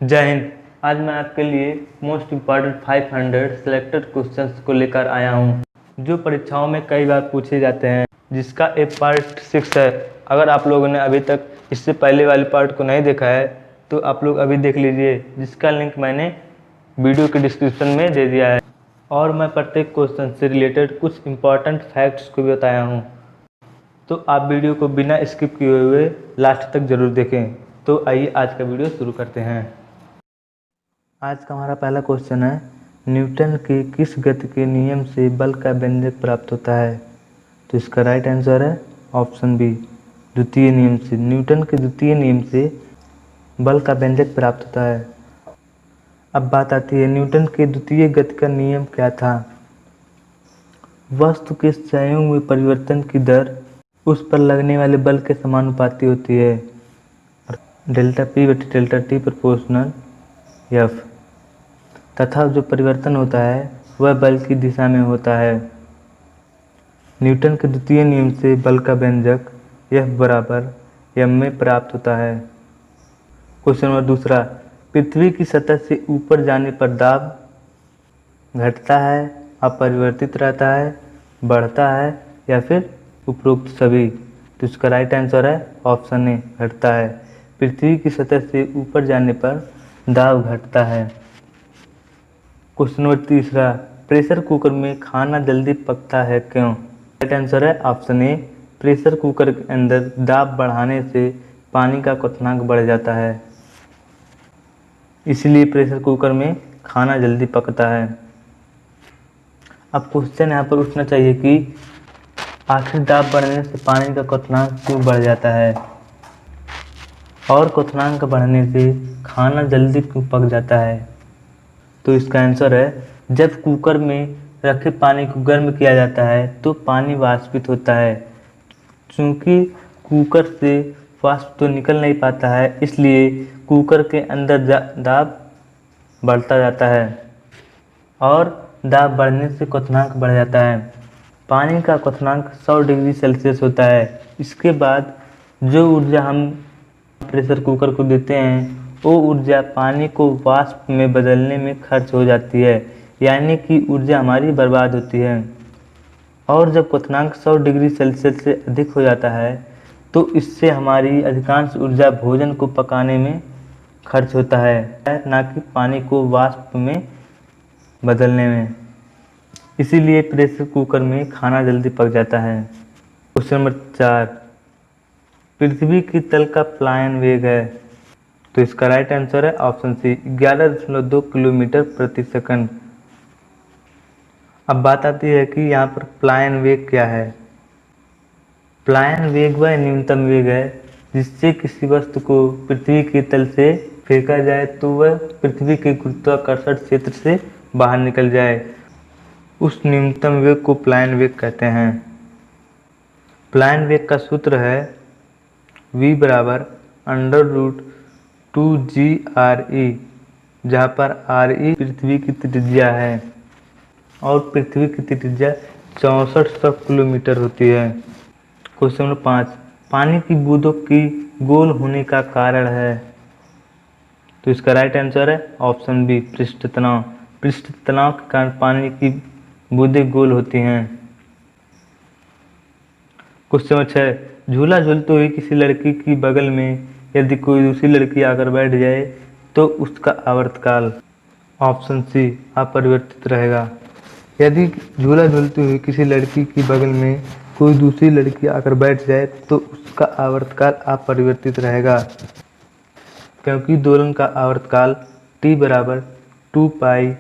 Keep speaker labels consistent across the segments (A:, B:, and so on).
A: जय हिंद। आज मैं आपके लिए मोस्ट इम्पॉर्टेंट 500 सिलेक्टेड क्वेश्चंस को लेकर आया हूं, जो परीक्षाओं में कई बार पूछे जाते हैं, जिसका एक पार्ट 6 है। अगर आप लोगों ने अभी तक इससे पहले वाले पार्ट को नहीं देखा है तो आप लोग अभी देख लीजिए, जिसका लिंक मैंने वीडियो के डिस्क्रिप्शन में दे दिया है। और मैं प्रत्येक क्वेश्चन से रिलेटेड कुछ इम्पॉर्टेंट फैक्ट्स को भी बताया हूँ, तो आप वीडियो को बिना स्किप किए हुए लास्ट तक ज़रूर देखें। तो आइए आज का वीडियो शुरू करते हैं। आज का हमारा पहला क्वेश्चन है, न्यूटन के किस गति के नियम से बल का व्यंजक प्राप्त होता है? तो इसका राइट आंसर है ऑप्शन बी, द्वितीय नियम से। न्यूटन के द्वितीय नियम से बल का व्यंजक प्राप्त होता है। अब बात आती है, न्यूटन के द्वितीय गति का नियम क्या था? वस्तु के संयोग में परिवर्तन की दर उस पर लगने वाले बल के समानुपाती होती है। डेल्टा पी बटे डेल्टा टी प्रोपोर्शनल एफ, तथा जो परिवर्तन होता है वह बल की दिशा में होता है। न्यूटन के द्वितीय नियम से बल का व्यंजक F बराबर m में प्राप्त होता है। क्वेश्चन नंबर दूसरा, पृथ्वी की सतह से ऊपर जाने पर दाब घटता है, अपरिवर्तित रहता है, बढ़ता है या फिर उपरोक्त सभी? तो इसका राइट आंसर है ऑप्शन ए, घटता है। पृथ्वी की सतह से ऊपर जाने पर दाब घटता है। क्वेश्चन नंबर तीसरा, प्रेशर कुकर में खाना जल्दी पकता है क्यों? राइट आंसर है ऑप्शन ए, प्रेशर कुकर के अंदर दाब बढ़ाने से पानी का क्वथनांक बढ़ जाता है, इसलिए प्रेशर कुकर में खाना जल्दी पकता है। अब क्वेश्चन यहाँ पर उठना चाहिए कि आखिर दाब बढ़ने से पानी का क्वथनांक क्यों बढ़ जाता है, और क्वथनांक बढ़ने से खाना जल्दी क्यों पक जाता है? तो इसका आंसर है, जब कुकर में रखे पानी को गर्म किया जाता है तो पानी वाष्पित होता है। चूँकि कुकर से वाष्प तो निकल नहीं पाता है, इसलिए कुकर के अंदर दाब बढ़ता जाता है और दाब बढ़ने से क्वथनांक बढ़ जाता है। पानी का क्वथनांक 100 डिग्री सेल्सियस होता है। इसके बाद जो ऊर्जा हम प्रेशर कुकर को देते हैं वो ऊर्जा पानी को वाष्प में बदलने में खर्च हो जाती है, यानी कि ऊर्जा हमारी बर्बाद होती है। और जब क्वथनांक 100 डिग्री सेल्सियस से अधिक हो जाता है तो इससे हमारी अधिकांश ऊर्जा भोजन को पकाने में खर्च होता है, ना कि पानी को वाष्प में बदलने में। इसीलिए प्रेशर कुकर में खाना जल्दी पक जाता है। क्वेश्चन नंबर 4, पृथ्वी की तल का प्लायन वेग है? तो इसका राइट आंसर है ऑप्शन सी, 11.2 किलोमीटर प्रति सेकंड। अब बात आती है कि यहाँ पर प्लायन वेग क्या है। प्लायन वेग वह न्यूनतम वेग है जिससे किसी वस्तु को पृथ्वी के तल से फेंका जाए तो वह पृथ्वी के गुरुत्वाकर्षण क्षेत्र से बाहर निकल जाए। उस न्यूनतम वेग को प्लायन वेग कहते हैं। प्लायन वेग का सूत्र है v बराबर √2gre, जहाँ पर re पृथ्वी की त्रिज्या है और पृथ्वी की त्रिज्या 6400 किलोमीटर होती है। क्वेश्चन नंबर 5, पानी की बूंदों की गोल होने का कारण है? तो इसका राइट आंसर है ऑप्शन बी, पृष्ठ तनाव। पृष्ठ तनाव के कारण पानी की बूंदें गोल होती हैं। क्वेश्चन नंबर 6, झूला झूलते हुए किसी लड़की की बगल में यदि कोई दूसरी लड़की आकर बैठ जाए तो उसका आवर्तकाल? ऑप्शन सी, अपरिवर्तित रहेगा। यदि झूला झूलते हुए किसी लड़की की बगल में कोई दूसरी लड़की आकर बैठ जाए तो उसका आवर्तकाल अपरिवर्तित रहेगा, क्योंकि दोलन का आवर्तकाल t बराबर 2 पाई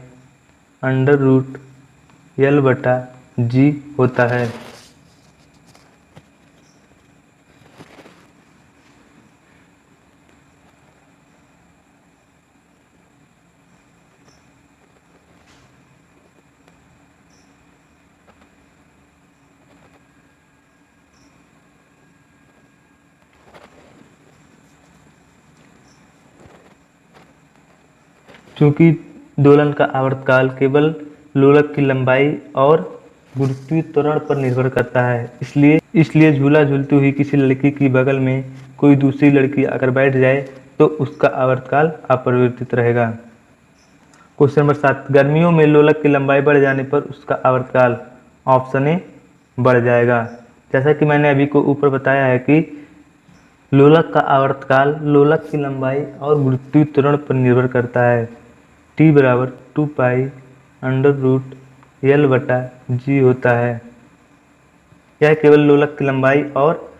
A: √L/g होता है। चूँकि दोलन का आवर्तकाल केवल लोलक की लंबाई और गुरुत्वीय त्वरण पर निर्भर करता है, इसलिए झूला झूलती हुई किसी लड़की की बगल में कोई दूसरी लड़की आकर बैठ जाए तो उसका आवर्तकाल अपरिवर्तित रहेगा। क्वेश्चन नंबर 7, गर्मियों में लोलक की लंबाई बढ़ जाने पर उसका आवर्तकाल ऑप्शन ए बढ़ जाएगा। जैसा कि मैंने अभी को ऊपर बताया है कि लोलक का आवर्तकाल लोलक की लंबाई और गुरुत्वीय त्वरण पर निर्भर करता है। T बराबर 2π√L/g होता है। यह केवल लोलक की लंबाई और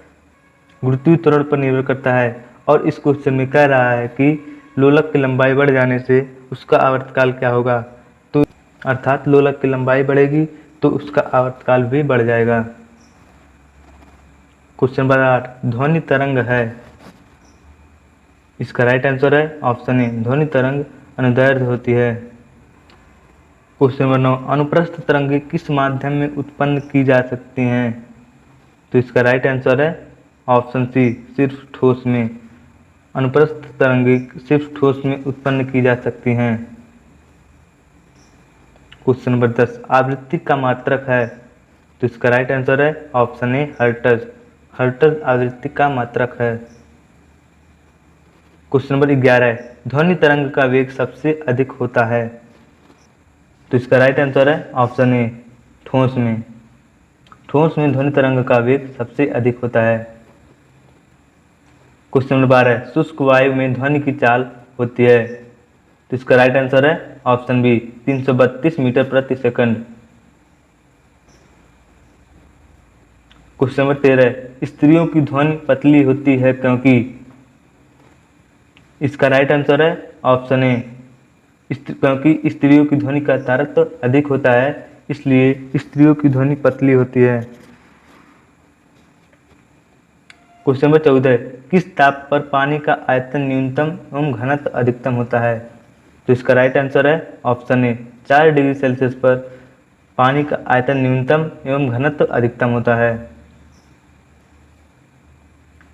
A: गुरुत्वीय त्वरण पर निर्भर करता है और इस क्वेश्चन में कह रहा है कि लोलक की लंबाई बढ़ जाने से उसका आवर्तकाल क्या होगा, तो अर्थात लोलक की लंबाई बढ़ेगी तो उसका आवर्तकाल भी बढ़ जाएगा। क्वेश्चन नंबर 8, ध्वनि तरंग है। इसका राइट आंसर है ऑप्शन ए, ध्वनि तरंग अनुदैर्ध्य होती है। क्वेश्चन नंबर 9, अनुप्रस्थ तरंगें किस माध्यम में उत्पन्न की जा सकती हैं, तो इसका राइट आंसर है ऑप्शन सी, सिर्फ ठोस में। अनुप्रस्थ तरंगें सिर्फ ठोस में उत्पन्न की जा सकती हैं। क्वेश्चन नंबर 10, आवृत्ति का मात्रक है, तो इसका राइट आंसर है ऑप्शन ए, हर्ट्ज। हर्ट्ज आवृत्ति का मात्रक है। क्वेश्चन नंबर 11, ध्वनि तरंग का वेग सबसे अधिक होता है, तो इसका राइट आंसर है ऑप्शन ए, ठोस में। ठोस में ध्वनि तरंग का वेग सबसे अधिक होता है। क्वेश्चन नंबर 12, शुष्क वायु में ध्वनि की चाल होती है, तो इसका राइट आंसर है ऑप्शन बी, 332 मीटर प्रति सेकंड। क्वेश्चन नंबर 13, स्त्रियों की ध्वनि पतली होती है क्योंकि, इसका राइट आंसर है ऑप्शन ए, क्योंकि स्त्रियों की ध्वनि का तारतम्य अधिक होता है इसलिए स्त्रियों की ध्वनि पतली होती है। क्वेश्चन नंबर 14, किस ताप पर पानी का आयतन न्यूनतम एवं घनत्व अधिकतम होता है, तो इसका राइट आंसर है ऑप्शन ए, 4 डिग्री सेल्सियस पर पानी का आयतन न्यूनतम एवं घनत्व अधिकतम होता है।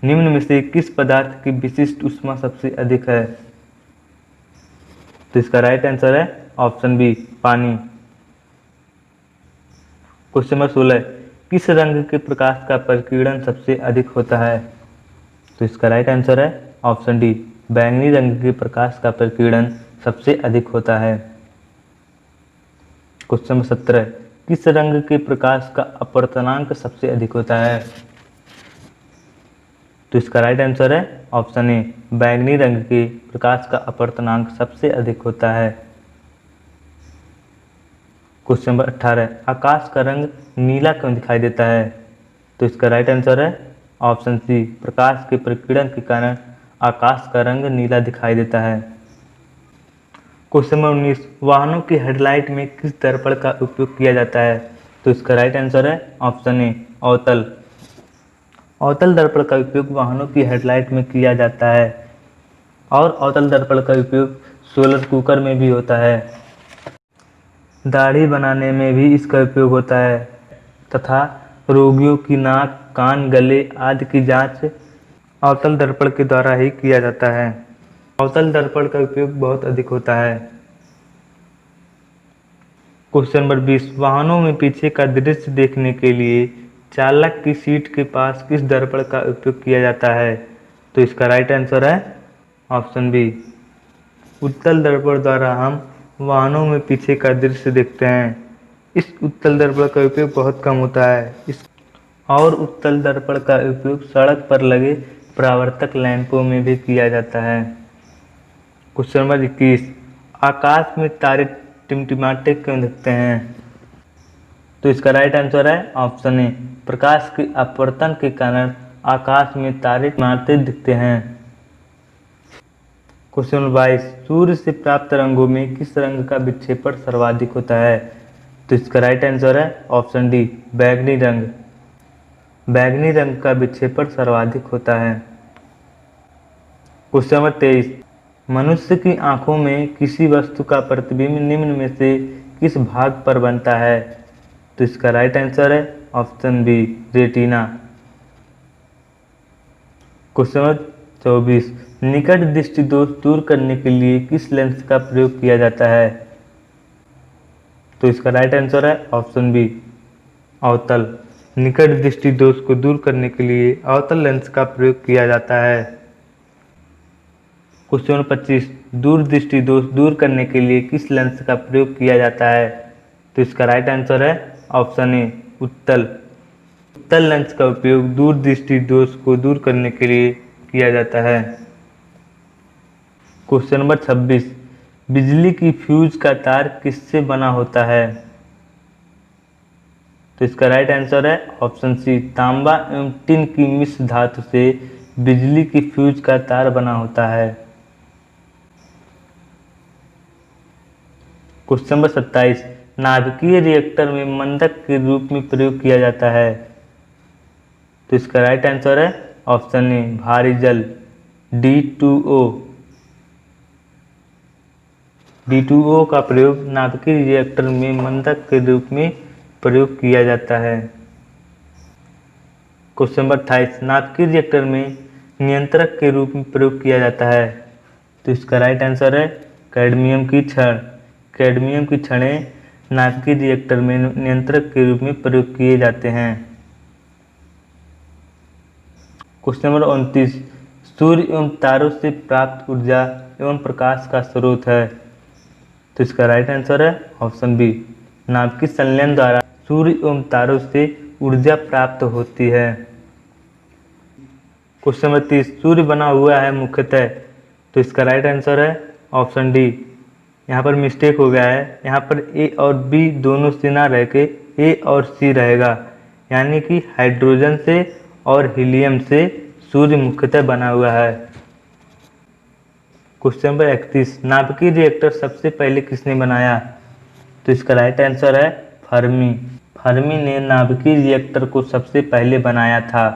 A: निम्न में से किस पदार्थ की विशिष्ट ऊष्मा सबसे अधिक है, तो इसका राइट आंसर है ऑप्शन बी, पानी। क्वेश्चन नंबर 16, किस रंग के प्रकाश का प्रकीर्णन सबसे अधिक होता है, तो इसका राइट आंसर है ऑप्शन डी, बैंगनी रंग के प्रकाश का प्रकीर्णन सबसे अधिक होता है। क्वेश्चन नंबर 17, किस रंग के प्रकाश का अपवर्तनांक सबसे अधिक होता है, तो इसका राइट आंसर है ऑप्शन ए, बैंगनी रंग के प्रकाश का अपवर्तनांक सबसे अधिक होता है। क्वेश्चन नंबर 18, आकाश का रंग नीला क्यों दिखाई देता है, तो इसका राइट आंसर है ऑप्शन सी, प्रकाश के प्रकीर्णन के कारण आकाश का रंग नीला दिखाई देता है। क्वेश्चन नंबर 19, वाहनों की हेडलाइट में किस दर्पण का उपयोग किया जाता है, तो इसका राइट आंसर है ऑप्शन ए, अवतल। अवतल दर्पण का उपयोग वाहनों की हेडलाइट में किया जाता है और अवतल दर्पण का उपयोग सोलर कुकर में भी होता है। दाढ़ी बनाने में भी इसका उपयोग होता है तथा रोगियों की नाक, कान, गले आदि की जांच अवतल दर्पण के द्वारा ही किया जाता है। अवतल दर्पण का उपयोग बहुत अधिक होता है। क्वेश्चन नंबर 20, वाहनों में पीछे का दृश्य देखने के लिए चालक की सीट के पास किस दर्पण का उपयोग किया जाता है, तो इसका राइट आंसर है ऑप्शन बी, उत्तल दर्पण द्वारा हम वाहनों में पीछे का दृश्य देखते हैं। इस उत्तल दर्पण का उपयोग बहुत कम होता है और उत्तल दर्पण का उपयोग सड़क पर लगे परावर्तक लैंपों में भी किया जाता है। क्वेश्चन नंबर 21, आकाश में तारे टिमटिमाते क्यों दिखते हैं, तो इसका राइट आंसर है ऑप्शन ए, प्रकाश के अपवर्तन के कारण आकाश में तारे टिमटिमाते दिखते हैं। क्वेश्चन नंबर 22, सूर्य से प्राप्त रंगों में किस रंग का विक्षेपण सर्वाधिक होता है, तो इसका राइट आंसर है ऑप्शन डी, बैंगनी रंग। बैंगनी रंग का विक्षेपण सर्वाधिक होता है। क्वेश्चन नंबर 23, मनुष्य की आंखों में किसी वस्तु का प्रतिबिंब निम्न में से किस भाग पर बनता है, तो इसका राइट आंसर है option b, retina. Question number 24, निकट दृष्टि दोष दूर करने के लिए किस लेंस का प्रयोग किया जाता है, तो इसका राइट आंसर है ऑप्शन बी, अवतल। निकट दृष्टि दोष को दूर करने के लिए अवतल लेंस का प्रयोग किया जाता है। क्वेश्चन नंबर 25, दूरदृष्टि दोष दूर करने के लिए किस लेंस का प्रयोग किया जाता है? तो इसका राइट आंसर है ऑप्शन ए उत्तल। उत्तल लेंस का उपयोग दूरदृष्टि दोष को दूर करने के लिए किया जाता है। क्वेश्चन नंबर 26, बिजली की फ्यूज का तार किससे बना होता है? तो इसका राइट आंसर है ऑप्शन सी तांबा एवं टिन की मिश्र धातु से बिजली की फ्यूज का तार बना होता है। क्वेश्चन नंबर 27, नाभिकीय रिएक्टर में मंदक के रूप में प्रयोग किया जाता है। तो इसका राइट आंसर है ऑप्शन ए भारी जल D2O। D2O का प्रयोग नाभिकीय रिएक्टर में मंदक के रूप में प्रयोग किया जाता है। क्वेश्चन नंबर 28, नाभिकीय रिएक्टर में नियंत्रक के रूप में प्रयोग किया जाता है। तो इसका राइट आंसर है कैडमियम की छड़। कैडमियम की छड़ें नाभिकीय रिएक्टर में नियंत्रक के रूप में प्रयोग किए जाते हैं। क्वेश्चन नंबर 29, सूर्य एवं तारों से प्राप्त ऊर्जा एवं प्रकाश का स्रोत है। तो इसका राइट आंसर है ऑप्शन बी नाभिकीय संलयन द्वारा सूर्य एवं तारों से ऊर्जा प्राप्त होती है। क्वेश्चन नंबर 30, सूर्य बना हुआ है मुख्यतः। तो इसका राइट आंसर है ऑप्शन डी। यहाँ पर मिस्टेक हो गया है, यहाँ पर ए और बी दोनों से ना रह के ए और सी रहेगा, यानी कि हाइड्रोजन से और हीलियम से सूर्य मुख्यतः बना हुआ है। क्वेश्चन नंबर 31, नाभिकीय रिएक्टर सबसे पहले किसने बनाया? तो इसका राइट आंसर है फर्मी। फर्मी ने नाभिकीय रिएक्टर को सबसे पहले बनाया था।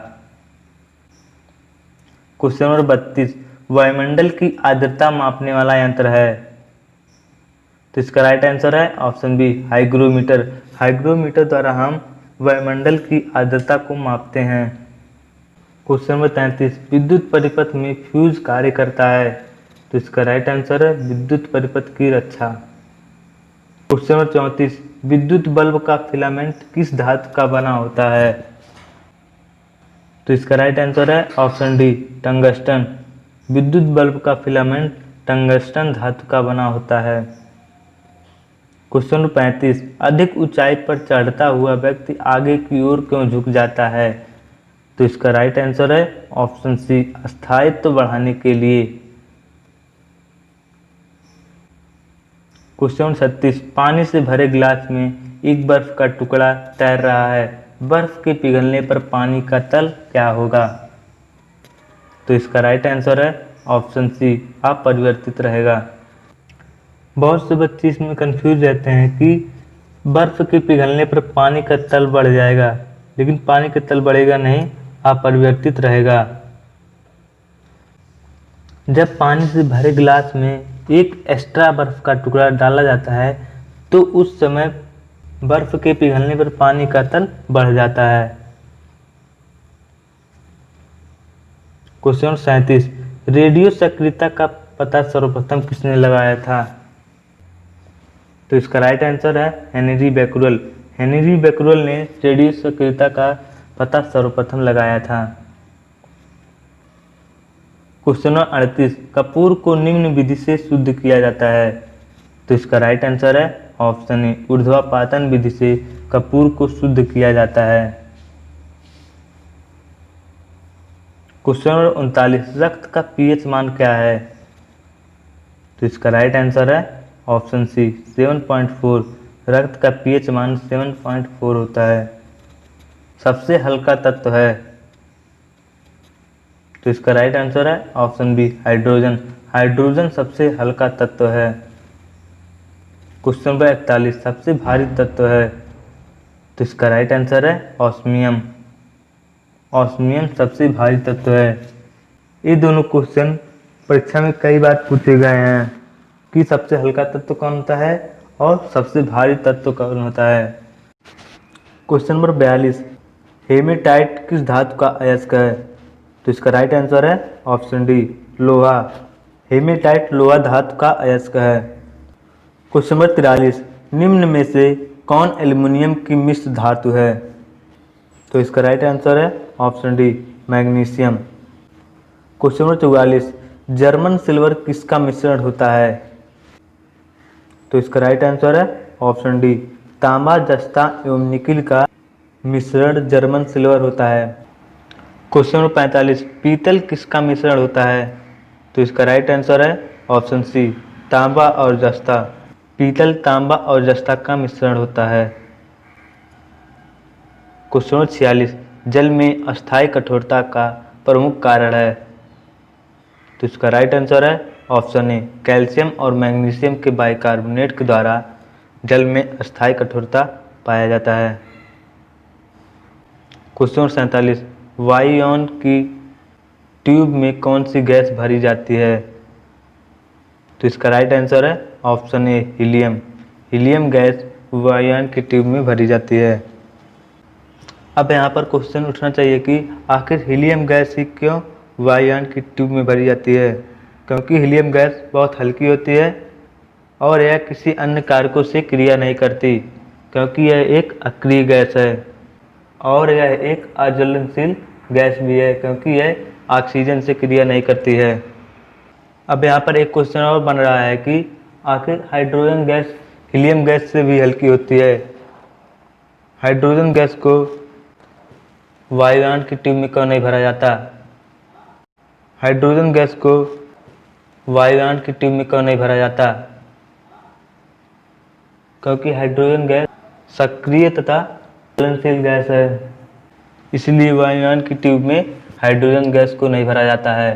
A: क्वेश्चन नंबर 32, वायुमंडल की आर्द्रता मापने वाला यंत्र है। तो इसका राइट आंसर है ऑप्शन बी हाइग्रोमीटर। हाइग्रोमीटर द्वारा हम वायुमंडल की आर्द्रता को मापते हैं। क्वेश्चन नंबर 33, विद्युत परिपथ में फ्यूज कार्य करता है। तो इसका राइट आंसर है विद्युत परिपथ की रक्षा। क्वेश्चन नंबर 34, विद्युत बल्ब का फिलामेंट किस धातु का बना होता है? तो इसका राइट आंसर है ऑप्शन डी टंगस्टन। विद्युत बल्ब का फिलामेंट टंगस्टन धातु का बना होता है। क्वेश्चन नंबर 35, अधिक ऊंचाई पर चढ़ता हुआ व्यक्ति आगे की ओर क्यों झुक जाता है? तो इसका राइट आंसर है ऑप्शन सी स्थायित्व बढ़ाने के लिए। क्वेश्चन नंबर 36, पानी से भरे गिलास में एक बर्फ का टुकड़ा तैर रहा है, बर्फ के पिघलने पर पानी का तल क्या होगा? तो इसका राइट आंसर है ऑप्शन सी अपरिवर्तित रहेगा। बहुत से बच्चे इसमें कंफ्यूज रहते हैं कि बर्फ के पिघलने पर पानी का तल बढ़ जाएगा, लेकिन पानी का तल बढ़ेगा नहीं, अपरिवर्तित रहेगा। जब पानी से भरे गिलास में एक एक्स्ट्रा बर्फ का टुकड़ा डाला जाता है तो उस समय बर्फ के पिघलने पर पानी का तल बढ़ जाता है। क्वेश्चन 37, रेडियो सक्रियता का पता सर्वप्रथम किसने लगाया था? तो इसका राइट आंसर है हेनरी बैक्यूरेल। हेनरी बैक्यूरेल ने रेडियो सक्रियता का पता सर्वप्रथम लगाया था। क्वेश्चन नंबर 38, कपूर को निम्न विधि से शुद्ध किया जाता है। तो इसका राइट आंसर है ऑप्शन ए ऊर्ध्वापातन विधि से कपूर को शुद्ध किया जाता है। क्वेश्चन नंबर 39, रक्त का पीएच मान क्या है? तो इसका राइट आंसर है ऑप्शन सी 7.4। रक्त का पीएच मान 7.4 होता है। सबसे हल्का तत्व है। तो इसका राइट आंसर है ऑप्शन बी हाइड्रोजन। हाइड्रोजन सबसे हल्का तत्व है। क्वेश्चन नंबर 41, सबसे भारी तत्व है। तो इसका राइट आंसर है ऑस्मियम। ऑस्मियम सबसे भारी तत्व है। ये दोनों क्वेश्चन परीक्षा में कई बार पूछे गए हैं कि सबसे हल्का तत्व कौन होता है और सबसे भारी तत्व कौन होता है। क्वेश्चन नंबर 42, हेमेटाइट किस धातु का अयस्क है? तो इसका राइट आंसर है ऑप्शन डी लोहा। हेमेटाइट लोहा धातु का अयस्क है। क्वेश्चन नंबर 43, निम्न में से कौन एल्युमिनियम की मिश्र धातु है? तो इसका राइट आंसर है option D magnesium. Question number 44, German silver किसका मिश्रण होता है? तो इसका राइट आंसर है ऑप्शन डी, तांबा, जस्ता एवं निकिल का मिश्रण जर्मन सिल्वर होता है। क्वेश्चन नंबर 45, पीतल किसका मिश्रण होता है? तो इसका राइट आंसर है ऑप्शन सी, तांबा और जस्ता। पीतल, तांबा और जस्ता का मिश्रण होता है। क्वेश्चन नंबर 46, जल में अस्थायी कठोरता का प्रमुख कारण है? तो इसका राइट आंसर है ऑप्शन ए, कैल्शियम और मैग्नीशियम के बाइकार्बोनेट के द्वारा जल में अस्थायी कठोरता पाया जाता है। क्वेश्चन नंबर 47, वायुयान की ट्यूब में कौन सी गैस भरी जाती है? तो इसका राइट आंसर है option A, helium. Helium gas वायुयान की ट्यूब में भरी जाती है। अब यहाँ पर क्वेश्चन उठना चाहिए कि आखिर हीलियम गैस ही क्यों वायुयान की ट्यूब में भरी जाती है? क्योंकि हीलियम गैस बहुत हल्की होती है और यह किसी अन्य कारकों से क्रिया नहीं करती, क्योंकि यह एक अक्रिय गैस है। और यह एक अज्वलनशील गैस भी है, क्योंकि यह ऑक्सीजन से क्रिया नहीं करती है। अब यहाँ पर एक क्वेश्चन और बन रहा है कि आखिर हाइड्रोजन गैस हीलियम गैस से भी हल्की होती है। हाइड्रोजन गैस को वायुयान की ट्यूब में क्यों नहीं भरा जाता? हाइड्रोजन गैस को वायुयान की ट्यूब में क्यों नहीं भरा जाता? क्योंकि हाइड्रोजन गैस सक्रिय तथा ज्वलनशील गैस है, इसलिए वायुयान की ट्यूब में हाइड्रोजन गैस को नहीं भरा जाता है।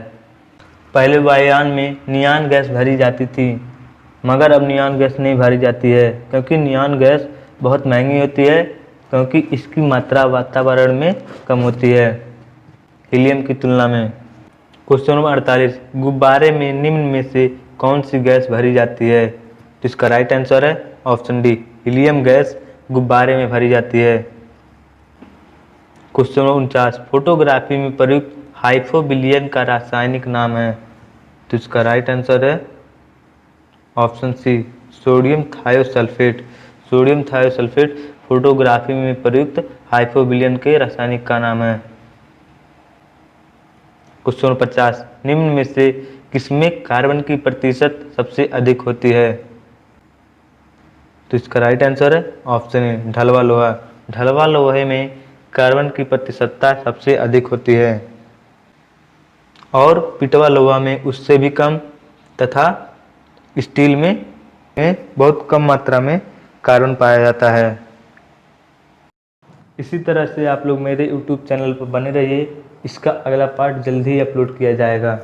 A: पहले वायुयान में नियान गैस भरी जाती थी, मगर अब नियान गैस नहीं भरी जाती है, क्योंकि नियान गैस बहुत महंगी होती है, क्योंकि इसकी मात्रा वातावरण में कम होती है हीलियम की तुलना में। क्वेश्चन नंबर 48, गुब्बारे में निम्न में से कौन सी गैस भरी जाती है? तो इसका राइट आंसर है ऑप्शन डी, हीलियम गैस गुब्बारे में भरी जाती है। क्वेश्चन नंबर 49, फोटोग्राफी में प्रयुक्त हाइपोविलियन का रासायनिक नाम है? तो इसका राइट आंसर है option c, sodium thiosulphate. Sodium thiosulphate photography में प्रयुक्त हाइपोविलियन के रासायनिक का नाम है। क्वेश्चन नंबर 50, निम्न में से किसमें कार्बन की प्रतिशत सबसे अधिक होती है? तो इसका राइट आंसर है ऑप्शन ए, ढलवा लोहा। ढलवा लोहे में कार्बन की प्रतिशतता सबसे अधिक होती है और पिटवा लोहा में उससे भी कम, तथा स्टील में बहुत कम मात्रा में कार्बन पाया जाता है। इसी तरह से आप लोग मेरे YouTube चैनल पर बने रहिए, इसका अगला पार्ट जल्द ही अपलोड किया जाएगा।